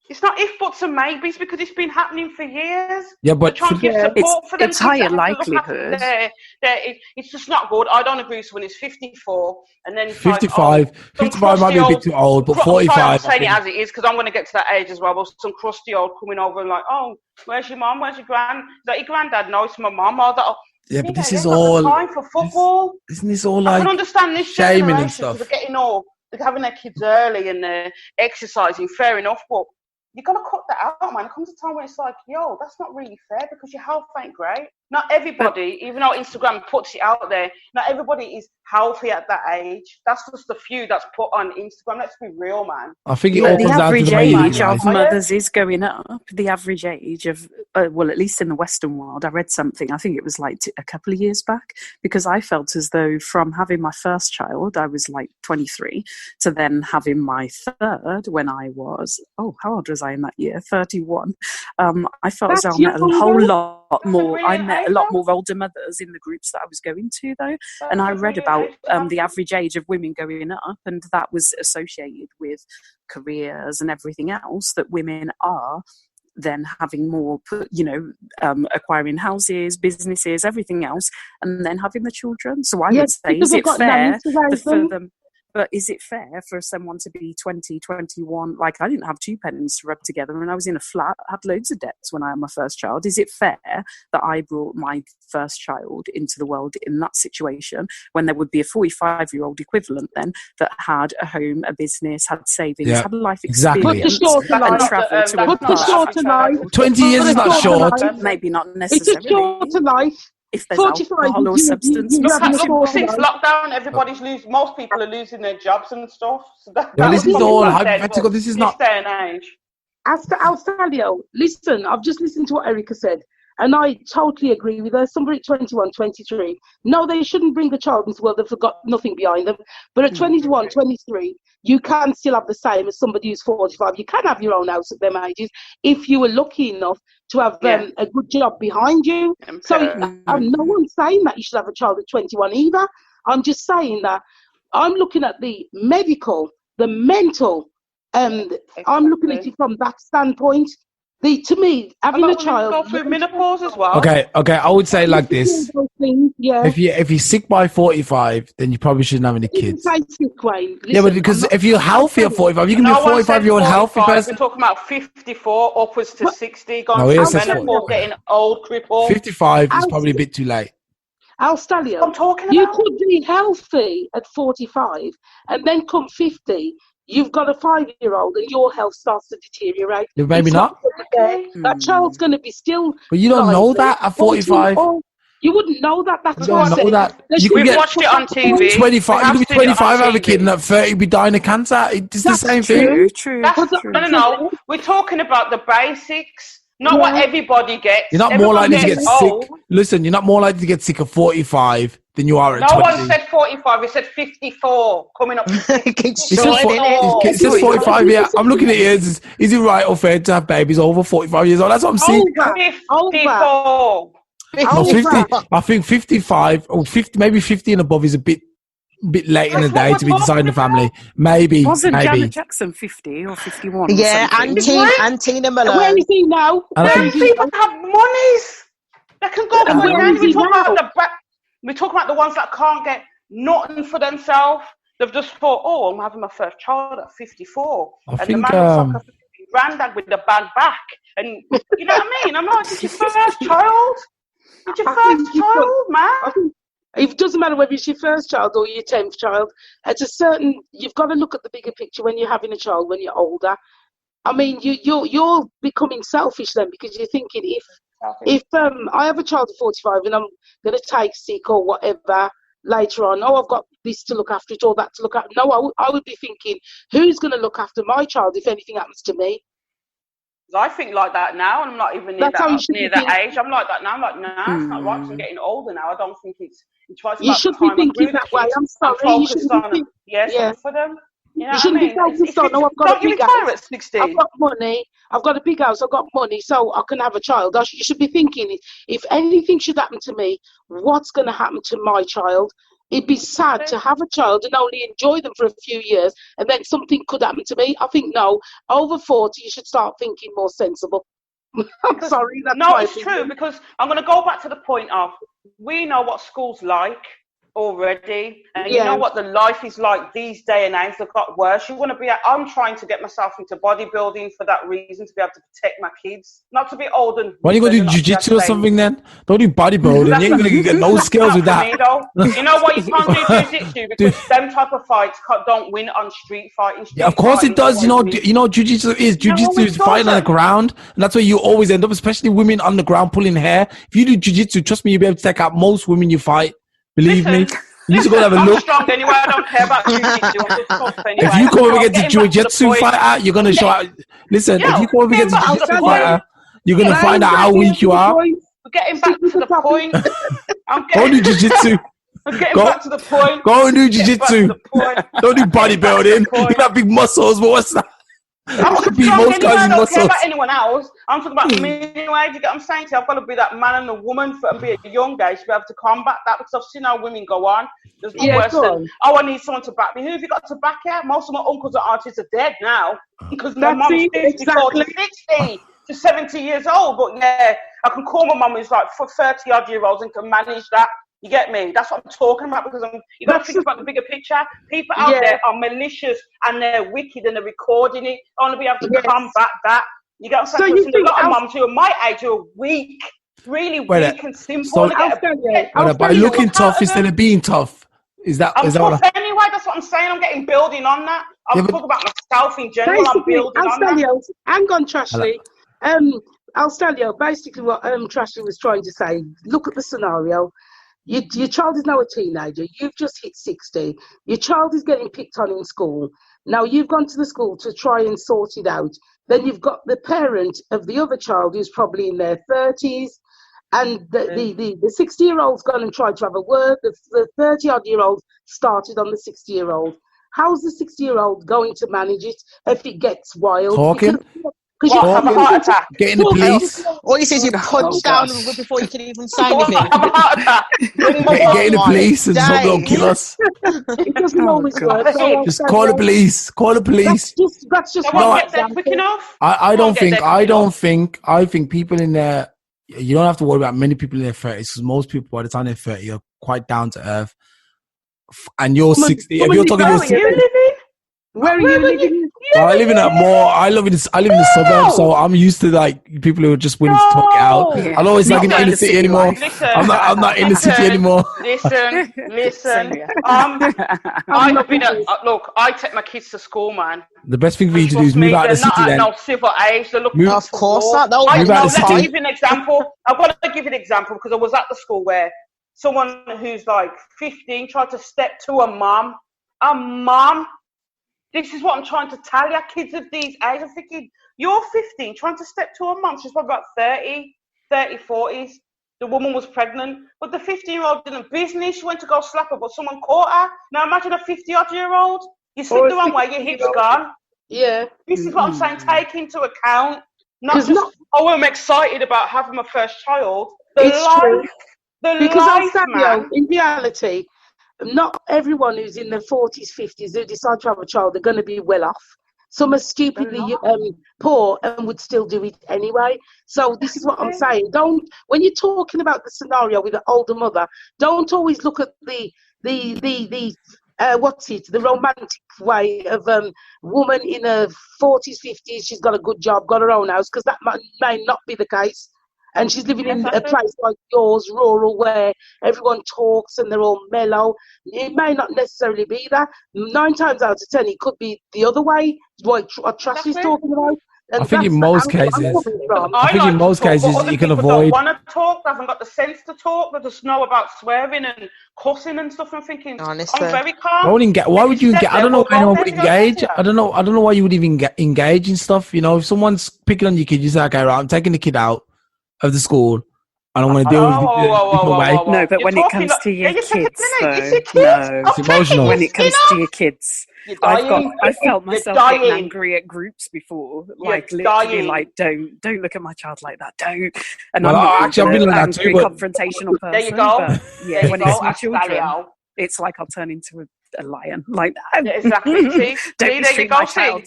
It's not if buts and maybes because it's been happening for years. Yeah, but it's higher likelihood. It's just not good. I don't agree with when it's 54 and then 55 might be a bit too old, but 45. I'm saying it as it is because I'm going to get to that age as well. But some crusty old coming over and like, oh, where's your mom? Where's your grand? Is that your granddad? No, it's my mom. Yeah, but this is all time for football. Isn't this all like? I can understand this shaming and stuff. They're getting they're having their kids early and they're exercising. Fair enough, but you're going to cut that out, man. It comes a time where it's like, yo, that's not really fair because your health ain't great. Not everybody, even though Instagram puts it out there, not everybody is healthy at that age. That's just the few that's put on Instagram. Let's be real, man. I think it all comes down to the average of mothers is going up. The average age of, at least in the Western world, I read something, I think it was like a couple of years back, because I felt as though from having my first child, I was like 23, to then having my third when I was, how old was I in that year? 31. I felt as though I met a whole lot more. I met a lot more older mothers in the groups that I was going to, though. And I read about the average age of women going up, and that was associated with careers and everything else, that women are then having more, acquiring houses, businesses, everything else, and then having the children. So I would say, is it fair for them? But is it fair for someone to be 20, 21? Like, I didn't have two pennies to rub together and I was in a flat, had loads of debts when I had my first child. Is it fair that I brought my first child into the world in that situation when there would be a 45-year-old equivalent then that had a home, a business, had savings, had life experience, and travelled to life. 20 years is not short. Maybe not necessarily. It's a shorter life. If there's alcohol or substance. Since lockdown, most people are losing their jobs and stuff. So this is all hypothetical. This is not day and age. I'll tell you, listen, I've just listened to what Erica said, and I totally agree with her. Somebody at 21, 23, no, they shouldn't bring the child into the world. They've got nothing behind them. But at 21, 23, you can still have the same as somebody who's 45. You can have your own house at them ages if you were lucky enough to have a good job behind you. So no one's saying that you should have a child at 21 either. I'm just saying that I'm looking at the medical, the mental, and I'm looking at it from that standpoint. To me, having a child. Go through menopause as well. Okay. I would say like this: if you're sick by 45, then you probably shouldn't have any kids. But because if you're healthy at 45, you can be 45. You're a healthy person. We're talking about 54 upwards to 60, going through menopause, getting old, crippled. 55 is probably a bit too late. I'll tell you. I'm talking about. You could be healthy at 45, and then come 50. You've got a 5-year-old and your health starts to deteriorate. Maybe not. That child's going to be still. But you don't know that at 45. You wouldn't know that. That's you don't know that. We've watched it on TV. 25. You could be 25, have a kid, and at 30, be dying of cancer. It's the same thing. True. No. We're talking about the basics. Not what everybody gets. You're not more likely to get sick. Listen, you're not more likely to get sick at 45 than you are at 20. No one said 45. It said 54 coming up. It says 45. Yeah, I'm looking at you. Is it right or fair to have babies over 45 years old? That's what I'm saying. 54. No, 50. I think 55 or 50, maybe 50 and above is a bit bit late in the That's what day we're to be deciding the talking family. Maybe. Wasn't maybe. Janet Jackson 50 or 51 Yeah, or something? and Tina Where Malone. is he now? And I Where think is he People now? have monies. They can go And for where nanny. is he now? We talk about the ones that can't get nothing for themselves. They've just thought, oh, I'm having my first child at 54. I And the think, man looks like a granddad with the bag back. And you know what I mean? I'm like, it's your first child. It's your first child, man. It doesn't matter whether it's your first child or your 10th child. You've got to look at the bigger picture when you're having a child, when you're older. I mean, you're becoming selfish then, because you're thinking, if I have a child at 45 and I'm going to take sick or whatever later on, I've got this to look after it or that to look after. No, I would be thinking, who's going to look after my child if anything happens to me? I think like that now, and I'm not even near that age. I'm like that now. I'm like, nah, it's not right. 'Cause I'm getting older now. I don't think it's right. You should be thinking that way. I'm sorry. I'm focused on something for them. You know you shouldn't be focused on, no, I've got a big house. At 16. I've got money. I've got a big house. I've got money, so I can have a child. You should be thinking, if anything should happen to me, what's going to happen to my child? It'd be sad to have a child and only enjoy them for a few years, and then something could happen to me. I think, no, over 40, you should start thinking more sensible. I'm sorry. That's no, it's true, because I'm going to go back to the point of, we know what school's like already, and you know what the life is like these day and age. They've got worse. I'm trying to get myself into bodybuilding for that reason, to be able to protect my kids, not to be old and why are you going to do jiu-jitsu or something then? Don't do bodybuilding. You ain't going to get no skills with that. You know what, you can't do jiu-jitsu because them type of fights don't win on street fighting. Yeah, of course it does. You know jiu-jitsu is fighting on the ground, and that's where you always end up, especially women on the ground pulling hair. If you do jiu-jitsu, trust me, you'll be able to take out most women you fight. Believe me. You need to go have a look. I'm strong anyway. I don't care about jiu-jitsu. I'm just tough anyway. If you come up against a jiu-jitsu fighter, you're going to show out. Listen, if you come up against a jiu-jitsu fighter, you're going to find out how weak you are. We're getting back to the point. Go do jiu-jitsu. I'm getting back to the point. Go and do jiu-jitsu. Don't do bodybuilding. You got big muscles, but what's that? I'm strong anyway. I don't care about anyone else. I'm talking about me anyway. Do you get what I'm saying? I've got to be that man and a woman and be a young age to be able to combat that, because I've seen how women go on. There's no worse than, I need someone to back me. Who have you got to back you? Most of my uncles and aunties are dead now, because my mum's 50, 40, 60 to 70 years old. But yeah, I can call my mum who's like 30 odd year olds and can manage that. You get me? That's what I'm talking about, because you got to think about the bigger picture. People out there are malicious and they're wicked and they're recording it. I want to be able to combat that. You get what I'm saying? There's a lot of mums who are my age who are weak, really weak and simple. By looking tough instead of being tough. I'm tough anyway. That's what I'm saying. I'm getting building on that. I'm talking about myself in general. I'm building on that. Hang on, Trashley. I'll tell you basically what Trashley was trying to say. Look at the scenario. Your child is now a teenager. You've just hit 60. Your child is getting picked on in school. Now you've gone to the school to try and sort it out. Then you've got the parent of the other child who's probably in their 30s. And the 60-year-old's gone and tried to have a word. The 30-odd-year-old started on the 60-year-old. How's the 60-year-old going to manage it if it gets wild? Talking. Because you have a heart attack. Get in the police. All he says is punch down before you can even say anything. Get in the police and someone will kill us. It doesn't always work. Just call the police. Call the police. That's just quick enough. I think people in there, you don't have to worry about many people in their 30s, because most people by the time they're 30 are quite down to earth. And you're 60. If you're talking where are you living? I live in the suburbs, so I'm used to like people who are just willing to talk it out. Yeah. I'm always like in the inner city anymore. I'm not in the city anymore. Listen. I take my kids to school, man. The best thing for you to do is move out of the city. Then no civil age. They're looking of course. Move out of the city. I'll give you an example. I've got to give you an example, because I was at the school where someone who's like 15 tried to step to a mum. This is what I'm trying to tell you. Kids of these age, I'm thinking, you're 15, trying to step to a mum. She's probably about 30, 40s. The woman was pregnant. But the 15-year-old didn't business. She went to go slap her, but someone caught her. Now imagine a 50-odd-year-old. You slip the wrong way, your hip's gone. Yeah. This is what I'm saying. Take into account. I'm excited about having my first child. I'll tell you, in reality, not everyone who's in their 40s, 50s who decide to have a child, they're going to be well off. Some are stupidly poor and would still do it anyway. So this is what I'm saying. When you're talking about the scenario with an older mother, don't always look at the romantic way of woman in her 40s, 50s. She's got a good job, got her own house, because that may not be the case. And she's living in a place like yours, rural, where everyone talks and they're all mellow. It may not necessarily be that. 9 times out of 10, it could be the other way, what Trash is talking about. And I think in most cases, you can avoid. Don't want to talk. They haven't got the sense to talk. They just know about swearing and cussing and stuff. I'm thinking, honestly, I'm very calm. Why would you engage? I don't know if anyone would engage. I don't know why you would even engage in stuff. You know, if someone's picking on your kid, you say, okay, right, I'm taking the kid out of the school. I don't want to deal with it. No, but when it comes to your kids, though, no, it's emotional. When it comes to your kids, I felt myself getting angry at groups before, like literally, like don't look at my child like that, don't. And I'm not I've been like that too, confrontational person. There you go. But yeah, when it's my children, it's like I'll turn into a lion, like that. Yeah, exactly. Don't mistreat my child.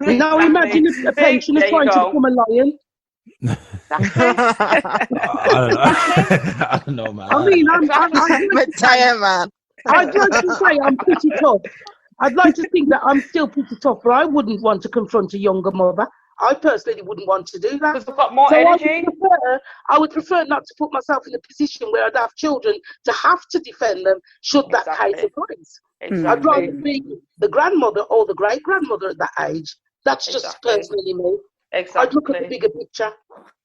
Now imagine a pensioner trying to become a lion. I don't know, man. I mean, I'm man. I'd like to say I'm pretty tough. I'd like to think that I'm still pretty tough, but I wouldn't want to confront a younger mother. I personally wouldn't want to do that. Because they've got more energy. I would prefer not to put myself in a position where I'd have children to have to defend them should that case arise. Exactly. I'd rather be the grandmother or the great-grandmother at that age. That's just personally me. Exactly. I'd look at the bigger picture.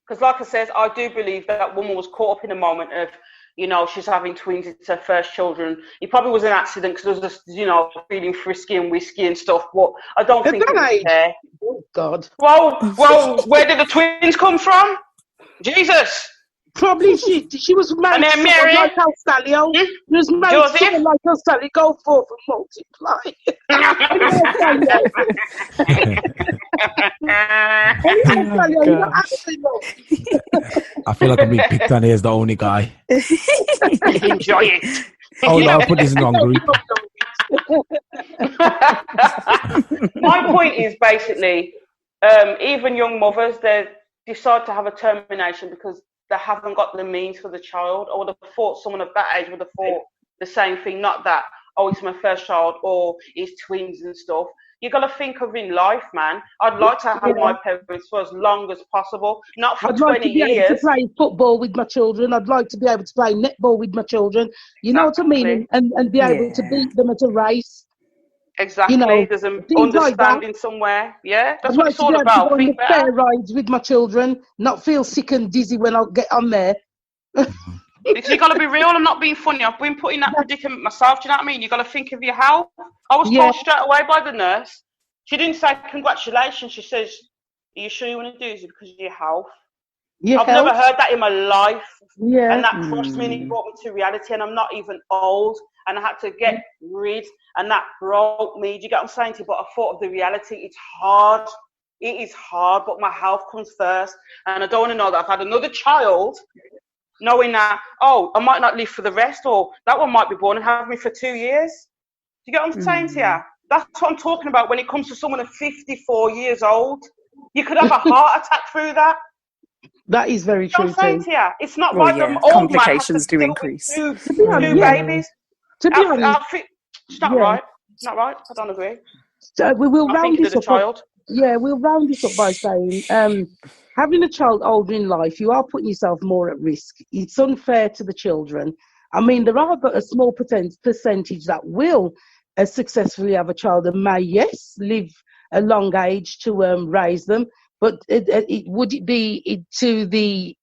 Because like I said, I do believe that woman was caught up in a moment of, she's having twins, it's her first children. It probably was an accident because it was just, feeling frisky and whiskey and stuff. But I don't think it was there. Oh, God. Well, where did the twins come from? Jesus. Probably she was married to someone like how Sally. She was married to someone like how Sally. Go forth and multiply. I feel like I'm being picked on here as the only guy. Enjoy it. Oh no, I'll put this in the wrong group. My point is basically, even young mothers, they decide to have a termination because they haven't got the means for the child. I would have thought someone of that age would have thought the same thing, not that, it's my first child or it's twins and stuff. You got to think of in life, man. I'd like to have my parents for as long as possible, not for 20 years. I'd like to be able to play football with my children. I'd like to be able to play netball with my children. You know what I mean? And be able to beat them at a race. Exactly. There's an understanding somewhere. Yeah, that's what it's all about. I'd like to go on fair rides with my children, not feel sick and dizzy when I get on there. Because you got to be real. I'm not being funny. I've been put in that predicament myself. Do you know what I mean? You got to think of your health. I was told straight away by the nurse. She didn't say congratulations. She says, "Are you sure you want to do this because of your health?" I've never heard that in my life. Yeah. And that crushed me and it brought me to reality. And I'm not even old. And I had to get rid. And that broke me. Do you get what I'm saying to you? But I thought of the reality. It's hard. It is hard. But my health comes first. And I don't want to know that I've had another child knowing that, I might not live for the rest. Or that one might be born and have me for 2 years. Do you get what I'm saying to you? That's what I'm talking about when it comes to someone of 54 years old. You could have a heart attack through that. That is very true. It's not like them old complications do increase. Two babies. To be honest, it's not right. It's not right. I don't agree. We will round this up. We'll round this up by saying, having a child older in life, you are putting yourself more at risk. It's unfair to the children. I mean, there are but a small percentage that will successfully have a child and may, live a long age to raise them. But would it be to the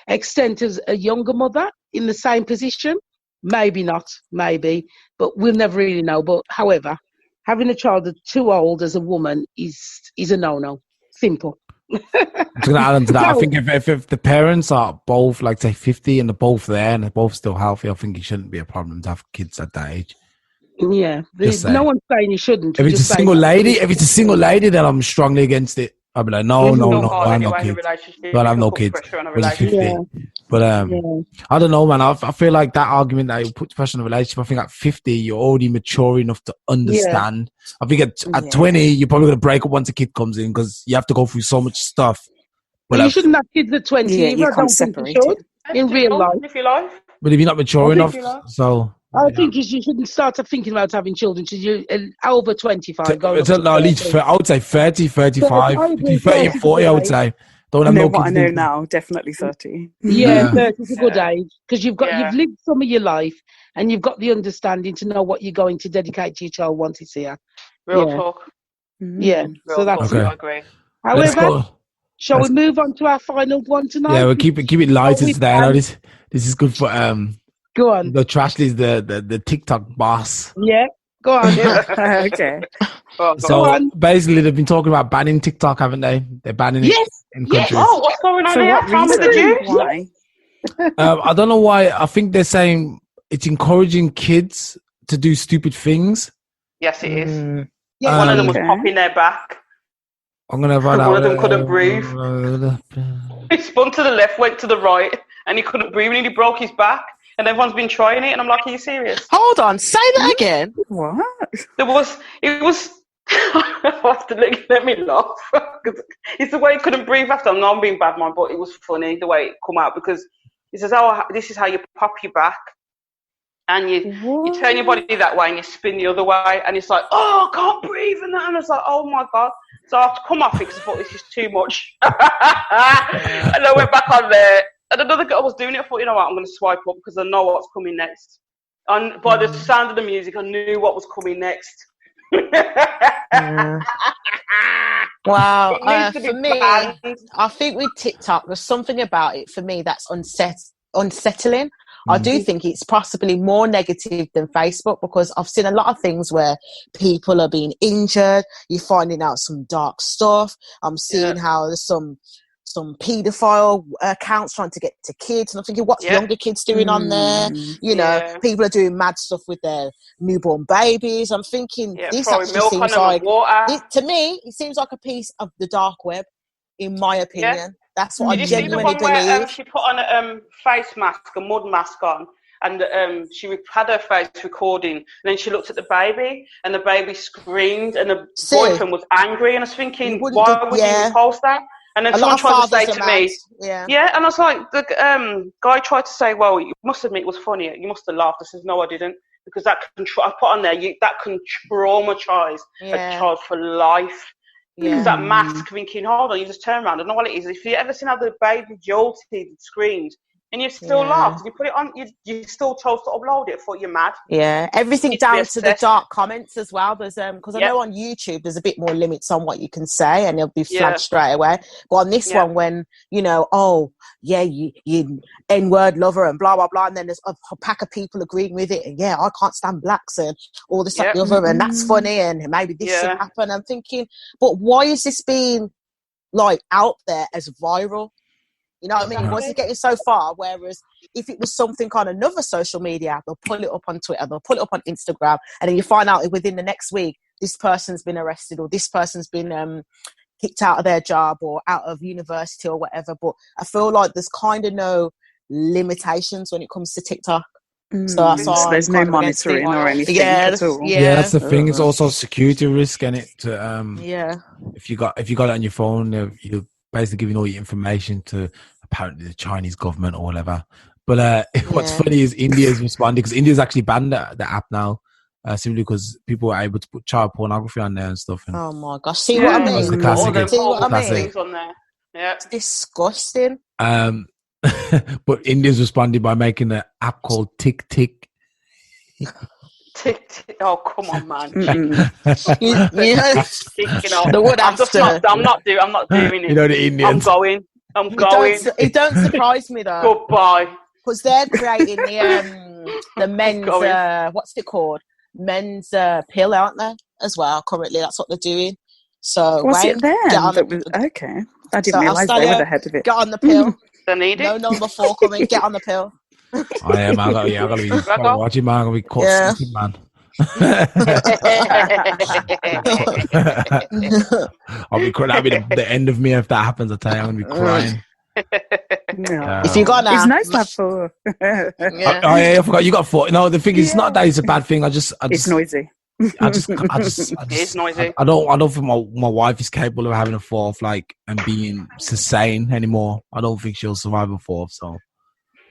extent of a younger mother in the same position? Maybe not, maybe, but we'll never really know. But however, having a child that's too old as a woman is a no-no. Simple. I'm just going to add on to that. I think if the parents are both, like, say, 50 and they're both there and they're both still healthy, I think it shouldn't be a problem to have kids at that age. Yeah, no one's saying you shouldn't. If it's a single lady, then I'm strongly against it. I'd be like, no, I have no in a kids. relationship. Don't have You no can put kids. pressure on a Was it 50? relationship. But I don't know, man. I feel like that argument that you put pressure on a relationship, I think at 50, you're already mature enough to understand. I think at 20, you're probably going to break up once a kid comes in because you have to go through so much stuff. But you shouldn't have kids at 20 either. I don't think you should in real life. If you like. But if you're not mature enough, so... I think you shouldn't start thinking about having children until you're over 25. At least, I would say 30, 35. Between 30 and 40, I would say. Don't have no kids. I know now, definitely 30. Yeah, 30 is a good age because you've lived some of your life and you've got the understanding to know what you're going to dedicate to your child once it's here. Real talk. Yeah, so that's I agree. However, shall we move on to our final one tonight? Yeah, we'll keep it light today. I know this is good for Go on. The Trashley's the TikTok boss. Yeah, go on. Okay. So basically, they've been talking about banning TikTok, haven't they? They're banning it in countries. Oh, what's going on there? Why? I don't know why. I think they're saying it's encouraging kids to do stupid things. Yes, it is. One of them was popping their back. I'm gonna find out. One of them couldn't breathe. He spun to the left, went to the right, and he couldn't breathe, and he broke his back. And everyone's been trying it, and I'm like, are you serious? Hold on, say that again. What? It was. Let me laugh. It's the way he couldn't breathe after. I'm not being bad, man, but it was funny the way it come out because he says, "Oh, this is how you pop your back, and you turn your body that way, and you spin the other way, and it's like, oh, I can't breathe," and that, and it's like, oh my god. So I have to come off it because I thought this is too much, and I went back on there. And another girl was doing it. I thought, you know what, I'm going to swipe up because I know what's coming next. And by the sound of the music, I knew what was coming next. Wow. For me, I think with TikTok, there's something about it for me that's unsettling. I do think it's possibly more negative than Facebook because I've seen a lot of things where people are being injured. You're finding out some dark stuff. I'm seeing how there's some paedophile accounts trying to get to kids, and I'm thinking, what's younger kids doing on there? You know, people are doing mad stuff with their newborn babies. I'm thinking this actually seems like, to me, it seems like a piece of the dark web, in my opinion. That's what I genuinely believe. Where, she put on a face mask, a mud mask on, and she had her face recording, and then she looked at the baby, and the baby screamed, and the boyfriend was angry, and I was thinking, why would you post that? And then someone tried to say to me, and I was like, the guy tried to say, well, you must admit it was funny. You must have laughed. I said, no, I didn't. Because I put on there, that can traumatize a child for life. Because that mask, thinking, hold on, you just turn around. I don't know what it is. If you ever seen how the baby jolted and screamed, and you still laughed, you put it on, you still chose to upload it. I thought you're mad. Yeah, everything down to the dark comments as well. There's because I know on YouTube there's a bit more limits on what you can say, and it'll be flagged straight away. But on this one, when you N-word lover and blah blah blah, and then there's a pack of people agreeing with it, and I can't stand blacks and all this that, the other, and that's funny, and maybe this should happen. I'm thinking, but why is this being like out there as viral? You know what I mean? It wasn't getting so far. Whereas if it was something on another social media, they'll pull it up on Twitter, they'll pull it up on Instagram, and then you find out within the next week, this person's been arrested or this person's been kicked out of their job or out of university or whatever. But I feel like there's kind of no limitations when it comes to TikTok. So there's no monitoring or anything at all. Yeah, that's the thing. It's also a security risk, and it if you got it on your phone, you're basically giving all your information to apparently the Chinese government or whatever. But what's funny is India's responding because India's actually banned the app now, simply because people are able to put child pornography on there and stuff. And oh my gosh! See what I mean? That's the classic. See what I mean? On there. Yeah, it's disgusting. But India's responded by making an app called Tick Tick. Tick Tick. Oh, come on, man. I'm not doing it. You know the Indians. I'm going. It don't surprise me though. Goodbye. Because they're creating the men's what's it called? Men's pill, aren't they? As well. Currently, that's what they're doing. So was it there? Okay, I didn't realise they were ahead of it. Get on the pill. They need it. No number 4 coming. Get on the pill. I gotta be watching, man. I'm gonna be caught sleeping, man. I'll be crying. That'll be the end of me if that happens. I tell you, I'm gonna be crying. If you got it's nice to have four. yeah. I forgot you got four. No, the thing is, it's not that it's a bad thing. It's noisy. It's noisy. I don't think my wife is capable of having a fourth, like, and being sane anymore. I don't think she'll survive a fourth. So,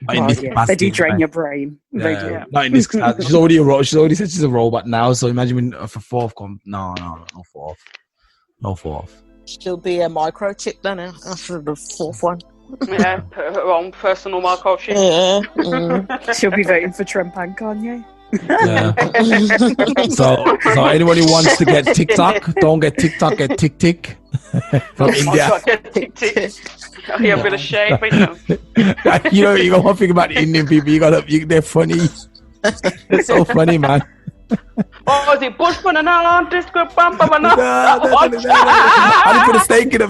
they do drain your brain. They do. Not in this capacity. She's already She already said she's a robot now. So imagine when if a fourth comes. No fourth. She'll be a microchip then after the fourth one. Yeah, her own personal microchip. Yeah. She'll be voting for Trump and Kanye. Yeah. so anyone who wants to get TikTok, don't get TikTok, get Tik from India. Yeah, a bit of shade, but you know one thing about the Indian people, they're funny. They're so funny, man. Oh, is it bush banana? Disco bump banana? I didn't put a steak in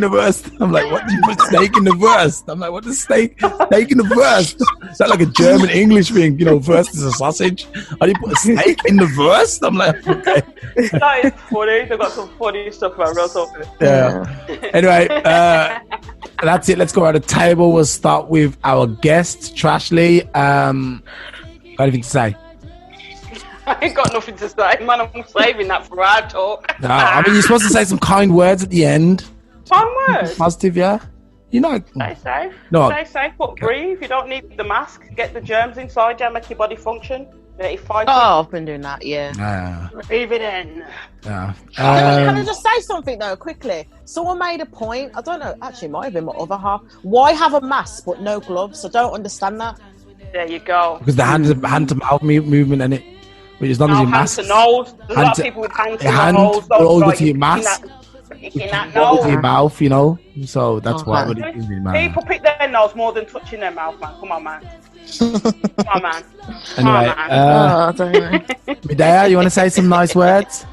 the verse. I'm like, what? You put steak in the verse? I'm like, what is steak in the verse? Is that like a German English thing? Verse is a sausage. I didn't put a steak in the verse. I'm like, okay. That is funny. They've got some funny stuff about Russell. Yeah. Anyway, that's it. Let's go around the table. We'll start with our guest, Trashley. Got anything to say? I ain't got nothing to say, man. I'm saving that for our talk. No, I mean, you're supposed to say some kind words at the end. One word. Positive, yeah? Stay safe. No. Stay safe, but breathe. You don't need the mask. Get the germs inside you, make your body function. I've been doing that, yeah. Breathe it in. Yeah. Can I just say something, though, quickly? Someone made a point. I don't know. Actually, it might have been my other half. Why have a mask but no gloves? I don't understand that. There you go. Because the hand to mouth movement in it. As long as you mask. Hand to nose. There's a lot of people with hand to nose. Over to your mask. Over to your mouth, So that's why. People pick their nose more than touching their mouth, man. Come on, man. Anyway, Medea, you want to say some nice words?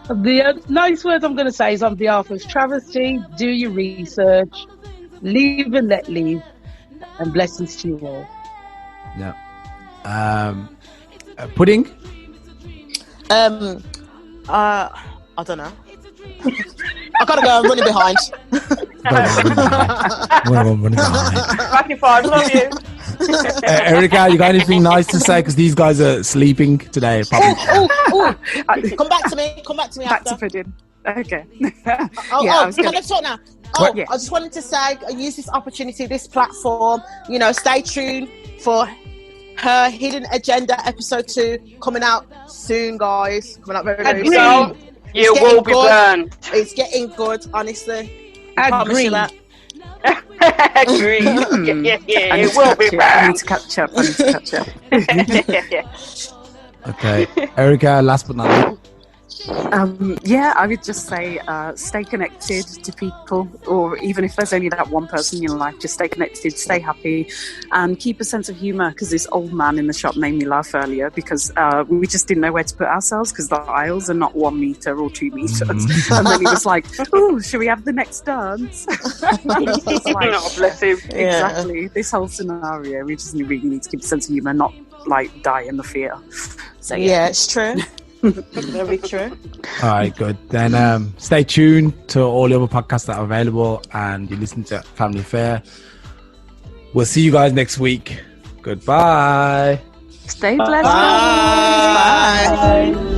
The nice words I'm going to say is on behalf of Travesty. Do your research, live and let live, and blessings to you all. Yeah. Pudding. I don't know. I gotta go. I'm running behind. Rocky Five, love you. Erica, you got anything nice to say? Because these guys are sleeping today. Come back to me. Back to pudding. Okay. Can I talk now? I just wanted to say, I use this opportunity, this platform. Stay tuned for her Hidden Agenda episode 2 coming out soon, guys. Coming out very, very soon. You will be burned. It's getting good, honestly. Agree. Agree. Yeah. It will be burned. I need to catch up. Okay, Erica. Last but not least. I would just say stay connected to people, or even if there's only that one person in your life, just stay connected, stay happy, and keep a sense of humour. Because this old man in the shop made me laugh earlier because we just didn't know where to put ourselves because the aisles are not 1 metre or 2 metres. And then he was like, "Oh, should we have the next dance?" Bless him. Exactly. This whole scenario, we just really need to keep a sense of humour, not like die in the fear. So yeah, it's true. Very true. All right, good. Then stay tuned to all the other podcasts that are available, and you listen to Family Affair. We'll see you guys next week. Goodbye. Stay blessed. Bye.